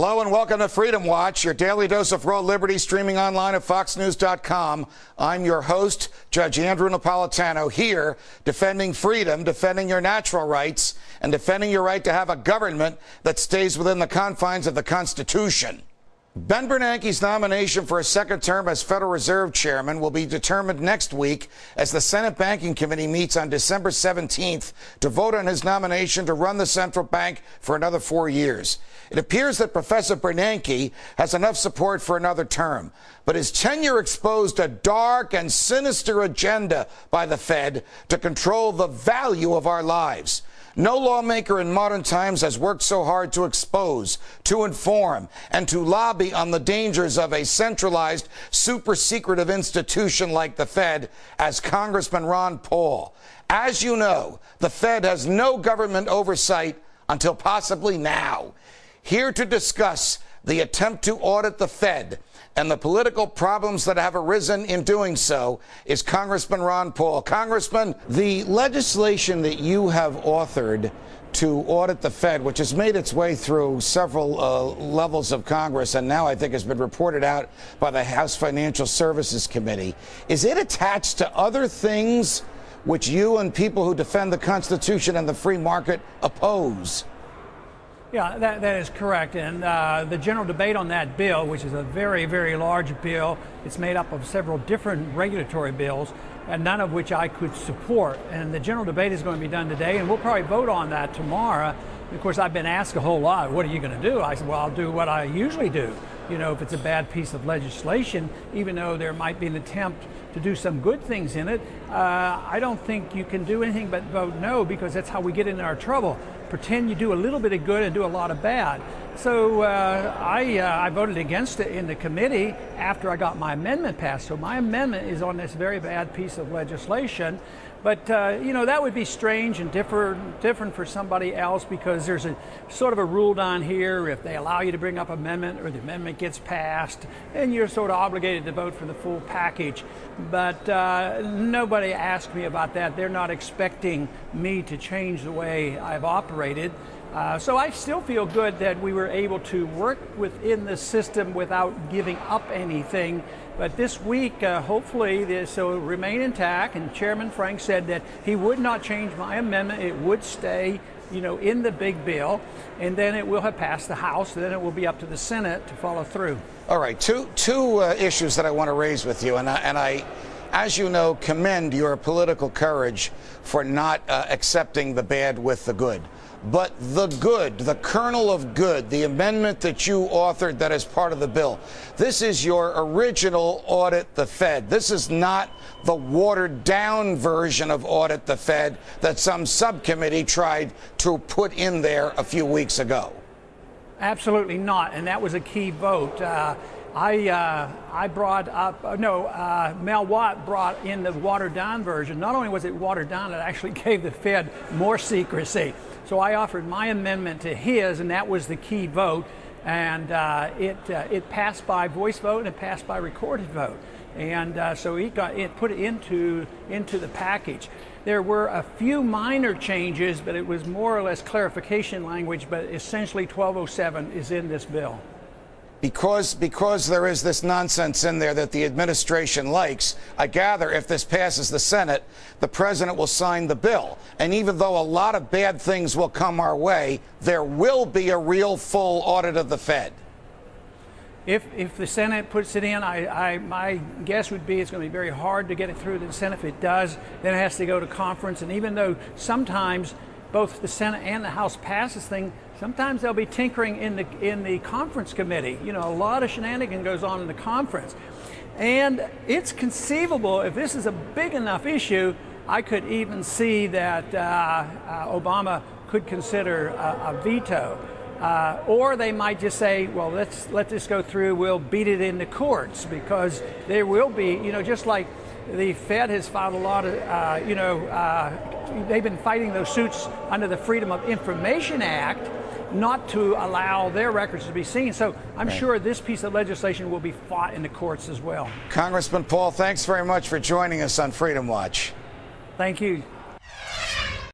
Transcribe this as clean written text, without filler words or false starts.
Hello and welcome to Freedom Watch, your daily dose of raw liberty, streaming online at foxnews.com. I'm your host, Judge Andrew Napolitano, here defending freedom, defending your natural rights, and defending your right to have a government that stays within the confines of the Constitution. Ben Bernanke's nomination for a second term as Federal Reserve Chairman will be determined next week as the Senate Banking Committee meets on December 17th to vote on his nomination to run the central bank for another 4 years. It appears that Professor Bernanke has enough support for another term, but his tenure exposed a dark and sinister agenda by the Fed to control the value of our lives. No lawmaker in modern times has worked so hard to expose, to inform, and to lobby on the dangers of a centralized, super-secretive institution like the Fed as Congressman Ron Paul. As you know, the Fed has no government oversight until possibly now. Here to discuss the attempt to audit the Fed and the political problems that have arisen in doing so is Congressman Ron Paul. Congressman, the legislation that you have authored to audit the Fed, which has made its way through several levels of Congress and now I think has been reported out by the House Financial Services Committee, is it attached to other things which you and people who defend the Constitution and the free market oppose? Yeah, that is correct. And the general debate on that bill, which is a very, very large bill, it's made up of several different regulatory bills, and none of which I could support. And the general debate is going to be done today, and we'll probably vote on that tomorrow. Of course, I've been asked a whole lot, what are you going to do? I said, well, I'll do what I usually do. You know, if it's a bad piece of legislation, even though there might be an attempt to do some good things in it, I don't think you can do anything but vote no, because that's how we get into our trouble. Pretend you do a little bit of good and do a lot of bad. So I voted against it in the committee after I got my amendment passed. So my amendment is on this very bad piece of legislation. But, you know, that would be strange and different for somebody else, because there's a sort of a rule down here. If they allow you to bring up amendment or the amendment gets passed, then you're sort of obligated to vote for the full package. But nobody asked me about that. They're not expecting me to change the way I've operated. So I still feel good that we were able to work within the system without giving up anything. But this week, hopefully, this will remain intact. And Chairman Frank said that he would not change my amendment. It would stay, you know, in the big bill, and then it will have passed the House, and then it will be up to the Senate to follow through. All right, two issues that I want to raise with you, and I, as you know, commend your political courage for not accepting the bad with the good. But the good, the kernel of good, the amendment that you authored that is part of the bill, this is your original Audit the Fed. This is not the watered down version of Audit the Fed that some subcommittee tried to put in there a few weeks ago. Absolutely not, and that was a key vote. I brought up, Mel Watt brought in the watered down version. Not only was it watered down, it actually gave the Fed more secrecy. So I offered my amendment to his, and that was the key vote. And it passed by voice vote and it passed by recorded vote. And so it put it into the package. There were a few minor changes, but it was more or less clarification language. But essentially, 1207 is in this bill. Because there is this nonsense in there that the administration likes, I gather if this passes the Senate, the president will sign the bill. And even though a lot of bad things will come our way, there will be a real full audit of the Fed. If the Senate puts it in, my guess would be it's going to be very hard to get it through the Senate. If it does, then it has to go to conference. And even though sometimes both the Senate and the House pass this thing, sometimes they'll be tinkering in the conference committee. You know, a lot of shenanigans goes on in the conference. And it's conceivable, if this is a big enough issue, I could even see that Obama could consider a veto. Or they might just say, well, let's let this go through, we'll beat it in the courts, because there will be, you know, just like the Fed has filed a lot of, they've been fighting those suits under the Freedom of Information Act not to allow their records to be seen. So I'm sure this piece of legislation will be fought in the courts as well. Congressman Paul, thanks very much for joining us on Freedom Watch. Thank you.